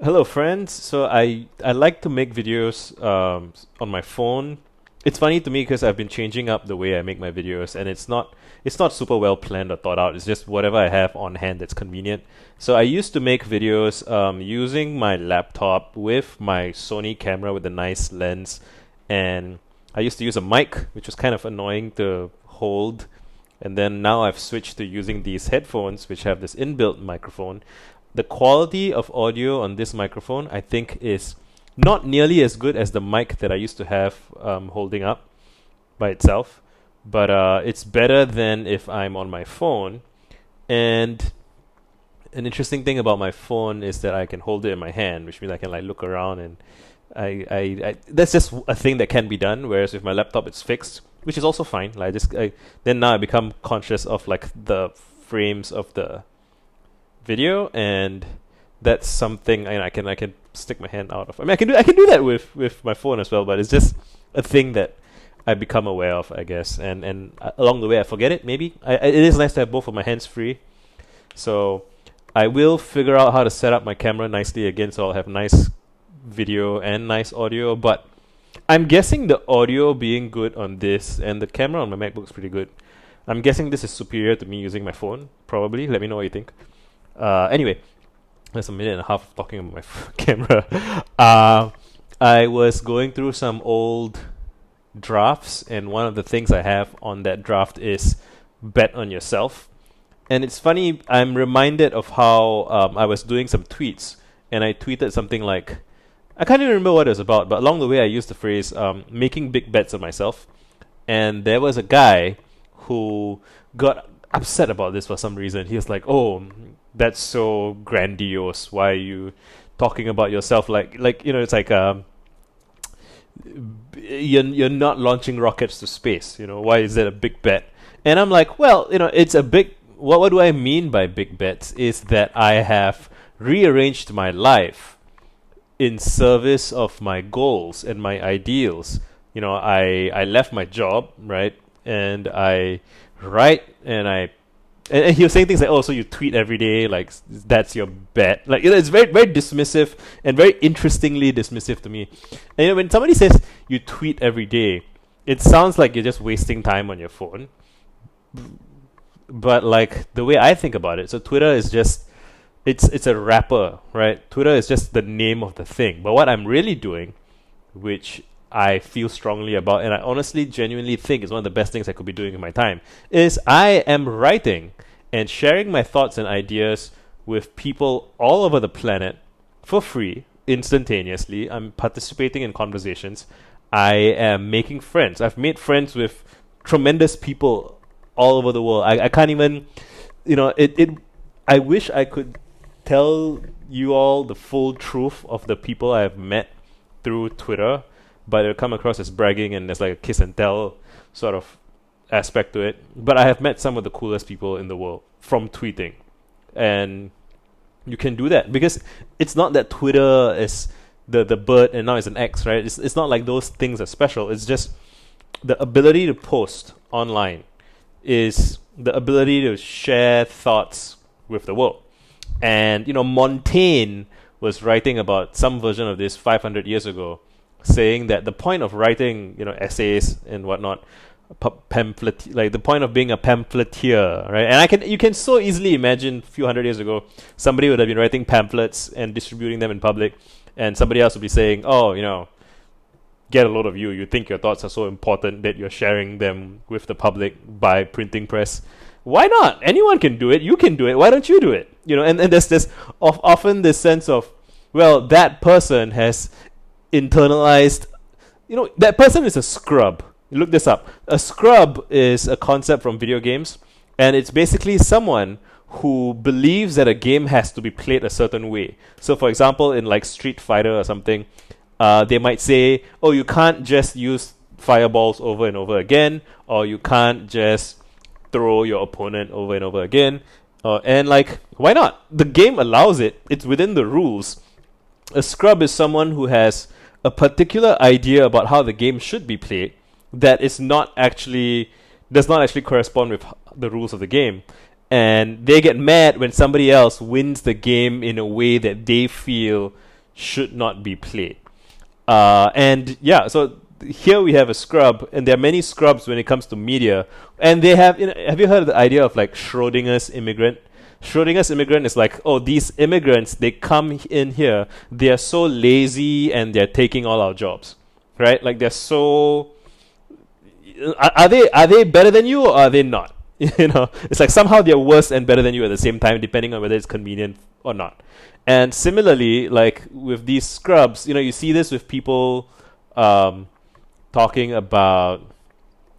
Hello, friends. So I like to make videos on my phone. It's funny to me because I've been changing up the way I make my videos, and it's not super well planned or thought out. It's just whatever I have on hand that's convenient. So I used to make videos using my laptop with my Sony camera with a nice lens, and I used to use a mic, which was kind of annoying to hold. And then now I've switched to using these headphones, which have this inbuilt microphone. The quality of audio on this microphone, I think, is not nearly as good as the mic that I used to have holding up by itself, but it's better than if I'm on my phone. And an interesting thing about my phone is that I can hold it in my hand, which means I can like look around and I that's just a thing that can be done. Whereas with my laptop, it's fixed, which is also fine. Like then now I become conscious of like the frames of the video, and that's something I can stick my hand out of. I mean, I can do that with my phone as well, but it's just a thing that I become aware of, I guess, and along the way I forget it. Maybe it is nice to have both of my hands free, so I will figure out how to set up my camera nicely again, so I'll have nice video and nice audio. But I'm guessing the audio being good on this and the camera on my MacBook's pretty good. I'm guessing this is superior to me using my phone. Probably. Let me know what you think. Anyway, that's a minute and a half of talking about my camera. Uh, I was going through some old drafts, and one of the things I have on that draft is bet on yourself. And it's funny, I'm reminded of how I was doing some tweets, and I tweeted something like, I can't even remember what it was about, but along the way I used the phrase making big bets on myself. And there was a guy who got upset about this for some reason. He was like, "Oh, that's so grandiose. Why are you talking about yourself like it's like you're not launching rockets to space. Why is that a big bet?" And I'm like, well, it's a big. What do I mean by big bets? Is that I have rearranged my life in service of my goals and my ideals. I left my job, right? And I write and and he was saying things like, "Oh, so you tweet every day, like that's your bet." Like, it's very, very dismissive and very interestingly dismissive to me. And when somebody says you tweet every day, it sounds like you're just wasting time on your phone. But like the way I think about it, so Twitter is just it's a wrapper, right? Twitter is just the name of the thing. But what I'm really doing, which I feel strongly about, and I honestly, genuinely think is one of the best things I could be doing in my time, is I am writing and sharing my thoughts and ideas with people all over the planet for free, instantaneously. I'm participating in conversations. I am making friends. I've made friends with tremendous people all over the world. I can't even, I wish I could tell you all the full truth of the people I have met through Twitter, but it'll come across as bragging, and there's like a kiss and tell sort of aspect to it. But I have met some of the coolest people in the world from tweeting. And you can do that because it's not that Twitter is the bird and now it's an X, right? It's not like those things are special. It's just the ability to post online is the ability to share thoughts with the world. And, Montaigne was writing about some version of this 500 years ago, saying that the point of writing, essays and whatnot, pamphlet, like the point of being a pamphleteer, right? And you can so easily imagine a few hundred years ago, somebody would have been writing pamphlets and distributing them in public, and somebody else would be saying, "Oh, get a load of you. You think your thoughts are so important that you're sharing them with the public by printing press. Why not? Anyone can do it. You can do it. Why don't you do it?" And there's this often this sense of, well, that person has internalized, that person is a scrub. Look this up. A scrub is a concept from video games, and it's basically someone who believes that a game has to be played a certain way. So, for example, in like Street Fighter or something, they might say, "Oh, you can't just use fireballs over and over again, or you can't just throw your opponent over and over again." And like, why not? The game allows it. It's within the rules. A scrub is someone who has a particular idea about how the game should be played that is not actually does not actually correspond with the rules of the game, and they get mad when somebody else wins the game in a way that they feel should not be played. And yeah, so here we have a scrub, and there are many scrubs when it comes to media, and they have. Have you heard of the idea of like Schrodinger's immigrant? Schrodinger's immigrant is like, oh, these immigrants, they come in here, they are so lazy and they're taking all our jobs, right? Like they're so. Are they better than you or are they not? It's like somehow they're worse and better than you at the same time, depending on whether it's convenient or not. And similarly, like with these scrubs, you see this with people talking about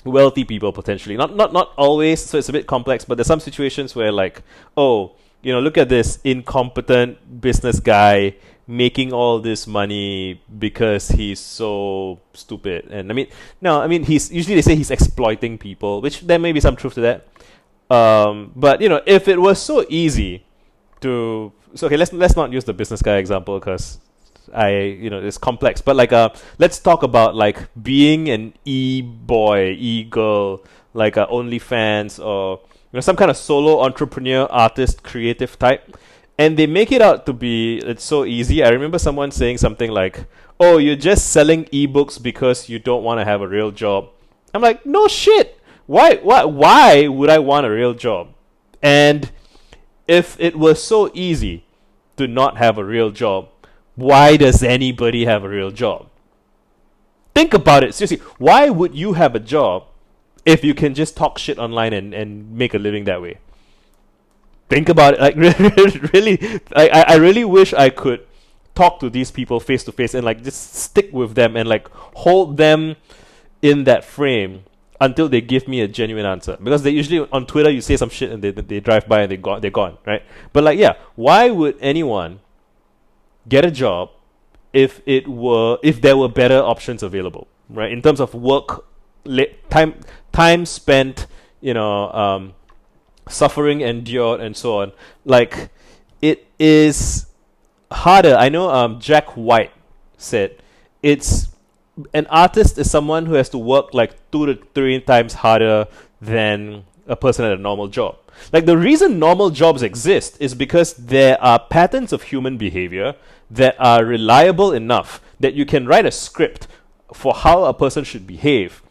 wealthy people potentially. Not always, so it's a bit complex, but there's some situations where like, oh, look at this incompetent business guy making all this money because he's so stupid. And he's usually, they say he's exploiting people, which there may be some truth to that. But if it was so easy to, so okay, let's not use the business guy example because it's complex. But like let's talk about like being an e-boy, e-girl, like OnlyFans or some kind of solo entrepreneur, artist, creative type. And they make it out to be it's so easy. I remember someone saying something like, "Oh, you're just selling ebooks because you don't want to have a real job." I'm like, "No shit. Why would I want a real job?" And if it was so easy to not have a real job, why does anybody have a real job? Think about it. Seriously, why would you have a job if you can just talk shit online and make a living that way? Think about it. Like really, I really wish I could talk to these people face to face and like just stick with them and like hold them in that frame until they give me a genuine answer. Because they usually on Twitter you say some shit and they drive by and they're gone, right? But like why would anyone get a job if there were better options available, right? In terms of work, time spent, suffering endured and so on. Like it is harder. I know Jack White said an artist is someone who has to work like 2 to 3 times harder than a person at a normal job. Like the reason normal jobs exist is because there are patterns of human behavior that are reliable enough that you can write a script for how a person should behave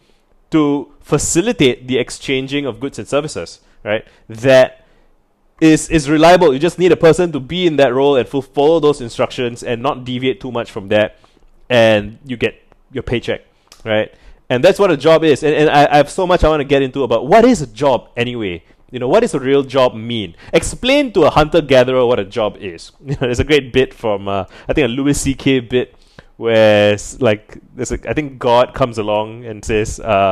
to facilitate the exchanging of goods and services, right? That is reliable. You just need a person to be in that role and follow those instructions and not deviate too much from that, and you get your paycheck, right? And that's what a job is. And I have so much I want to get into about what is a job anyway. What does a real job mean? Explain to a hunter-gatherer what a job is. There's a great bit from, I think a Louis C.K. bit where I think God comes along and says, what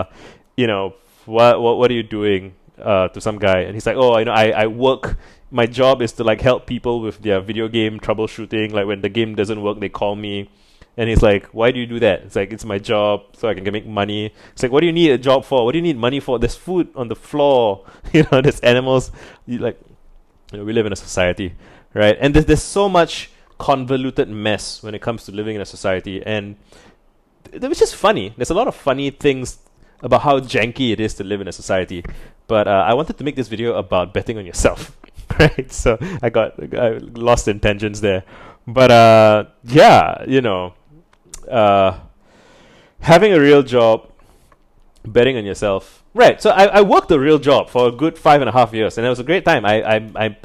are you doing to some guy? And he's like, oh, I work. My job is to like help people with their video game troubleshooting. Like when the game doesn't work, they call me. And he's like, why do you do that? It's like, it's my job so I can make money. It's like, what do you need a job for? What do you need money for? There's food on the floor. There's animals. We live in a society, right? And there's so much convoluted mess when it comes to living in a society. And which is funny. There's a lot of funny things about how janky it is to live in a society. But I wanted to make this video about betting on yourself, right? So I lost in tangents there. But having a real job, betting on yourself. Right, so I worked a real job for a good 5.5 years, and it was a great time. I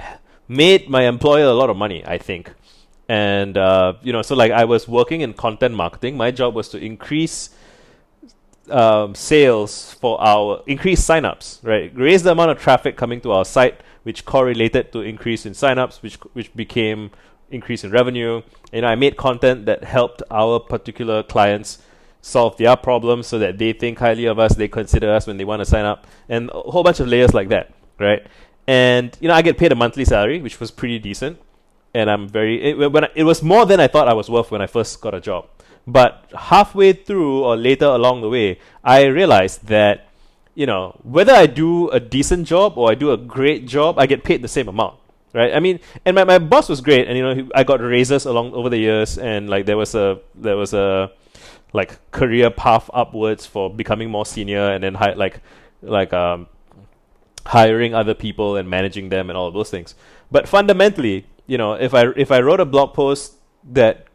made my employer a lot of money, I think. And, so like I was working in content marketing. My job was to increase sales increase signups, right? Raise the amount of traffic coming to our site, which correlated to increase in signups, which became increase in revenue. I made content that helped our particular clients solve their problems so that they think highly of us, they consider us when they want to sign up, and a whole bunch of layers like that, right? And I get paid a monthly salary, which was pretty decent, and it was more than I thought I was worth when I first got a job. But halfway through or later along the way, I realized that whether I do a decent job or I do a great job, I get paid the same amount. Right, I mean, and my boss was great, and I got raises over the years, and like there was a like career path upwards for becoming more senior, and then hiring other people and managing them and all of those things. But fundamentally, if I wrote a blog post that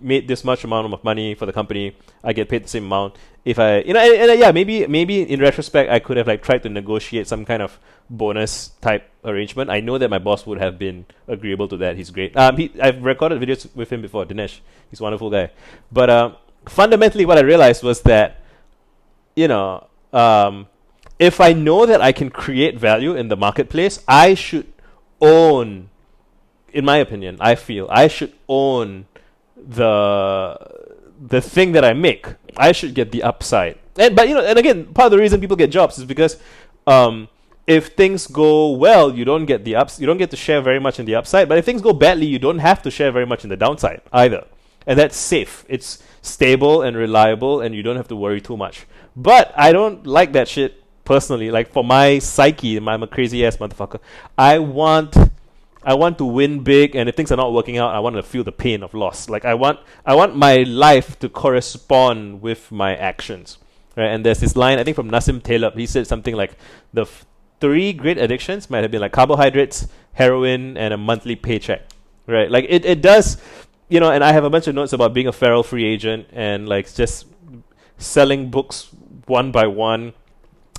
made this much amount of money for the company, I get paid the same amount. If I, yeah, maybe in retrospect, I could have like tried to negotiate some kind of bonus type arrangement. I know that my boss would have been agreeable to that. He's great. I've recorded videos with him before, Dinesh. He's a wonderful guy. But fundamentally, what I realized was that, you know, if I know that I can create value in the marketplace, I should own, in my opinion, I feel I should own the thing that I make. I should get the upside. And again, part of the reason people get jobs is because if things go well, you don't get you don't get to share very much in the upside. But if things go badly, you don't have to share very much in the downside either. And that's safe. It's stable and reliable, and you don't have to worry too much. But I don't like that shit personally. Like, for my psyche, I'm a crazy ass motherfucker. I want to win big, and if things are not working out, I want to feel the pain of loss. Like, I want my life to correspond with my actions, right? And there's this line, I think, from Nassim Taleb. He said something like, the three great addictions might have been like carbohydrates, heroin, and a monthly paycheck, right? Like, it does, and I have a bunch of notes about being a feral free agent and like just selling books one by one,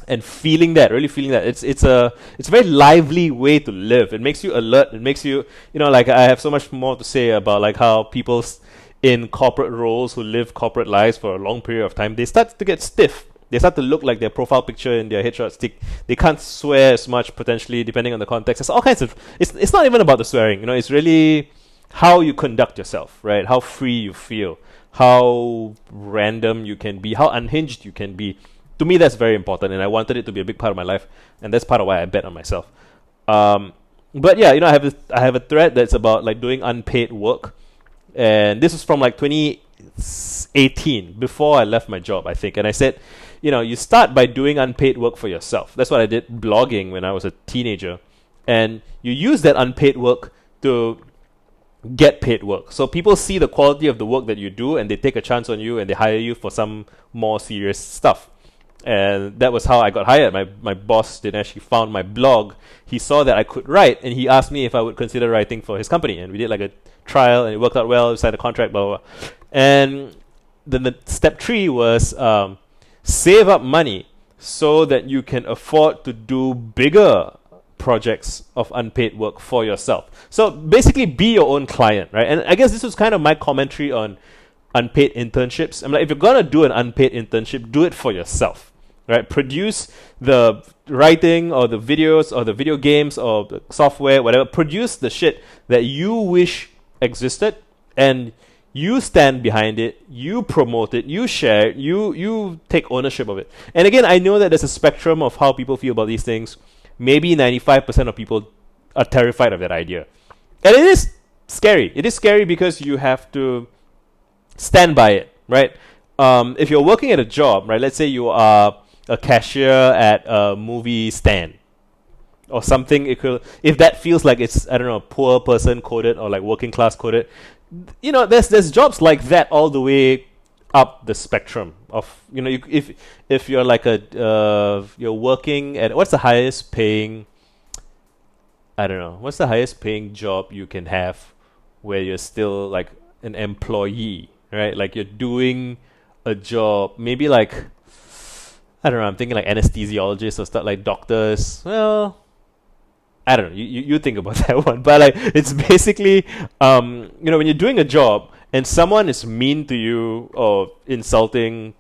and really feeling that it's a very lively way to live. It makes you alert. It makes you, like, I have so much more to say about like how people in corporate roles who live corporate lives for a long period of time, they start to get stiff. They start to look like their profile picture in their headshots. They can't swear as much, potentially, depending on the context. There's all kinds of, it's not even about the swearing, it's really how you conduct yourself, right? How free you feel, how random you can be, how unhinged you can be. To me, that's very important, and I wanted it to be a big part of my life, and that's part of why I bet on myself. But yeah, I have a thread that's about like doing unpaid work, and this was from like 2018, before I left my job, I think. And I said, you start by doing unpaid work for yourself. That's what I did blogging when I was a teenager, and you use that unpaid work to get paid work. So people see the quality of the work that you do, and they take a chance on you, and they hire you for some more serious stuff. And that was how I got hired. My boss didn't actually found my blog. He saw that I could write, and he asked me if I would consider writing for his company. And we did like a trial, and it worked out well. We signed a contract, blah, blah, blah. And then the step 3 was save up money so that you can afford to do bigger projects of unpaid work for yourself. So basically, be your own client, right? And I guess this was kind of my commentary on unpaid internships. I'm like, if you're gonna do an unpaid internship, do it for yourself. Right, produce the writing or the videos or the video games or the software, whatever. Produce the shit that you wish existed, and you stand behind it. You promote it. You share it. You take ownership of it. And again, I know that there's a spectrum of how people feel about these things. Maybe 95% of people are terrified of that idea, and it is scary. It is scary because you have to stand by it, right? If you're working at a job, right? Let's say you are a cashier at a movie stand or something. If that feels like it's, I don't know, poor person coded or like working class coded, there's jobs like that all the way up the spectrum of, if you're like you're working at, what's the highest paying job you can have where you're still like an employee, right? Like you're doing a job, maybe like, I don't know, I'm thinking like anesthesiologists or stuff, like doctors. Well, I don't know, you think about that one. But like, it's basically, when you're doing a job and someone is mean to you or insulting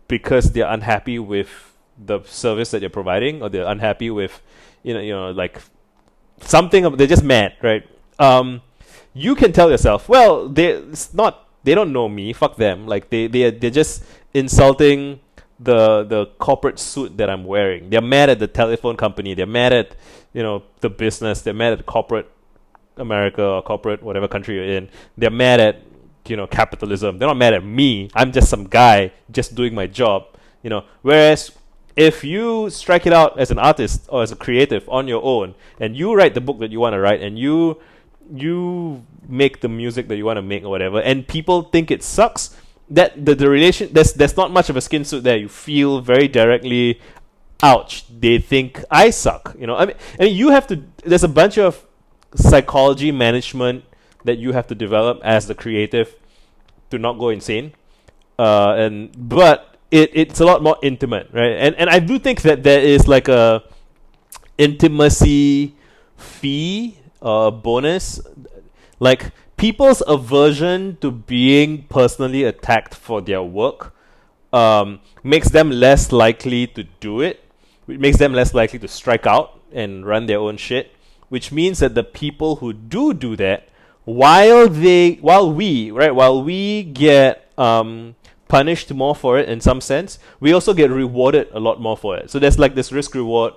because they're unhappy with the service that you're providing, or they're unhappy with, like something, they're just mad, right? You can tell yourself, well, they don't know me, fuck them. Like they're just insulting the corporate suit that I'm wearing. They're mad at the telephone company. They're mad at the business. They're mad at corporate America or corporate whatever country you're in. They're mad at capitalism. They're not mad at me. I'm just some guy just doing my job. Whereas if you strike it out as an artist or as a creative on your own, and you write the book that you want to write, and you make the music that you want to make or whatever, and people think it sucks, that the relation, there's not much of a skin suit there. You feel very directly, ouch, they think I suck. I mean, you have to. There's a bunch of psychology management that you have to develop as the creative to not go insane. But it's a lot more intimate, right? And I do think that there is like a intimacy fee bonus, like people's aversion to being personally attacked for their work makes them less likely to do it. It makes them less likely to strike out and run their own shit, which means that the people who do that, while we get punished more for it in some sense, we also get rewarded a lot more for it. So there's like this risk reward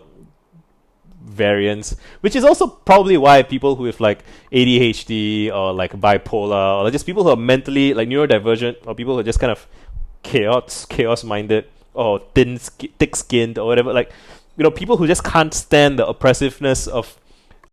variance, which is also probably why people who have like ADHD or like bipolar, or just people who are mentally like neurodivergent, or people who are just kind of chaos minded, or thick skinned or whatever, like people who just can't stand the oppressiveness of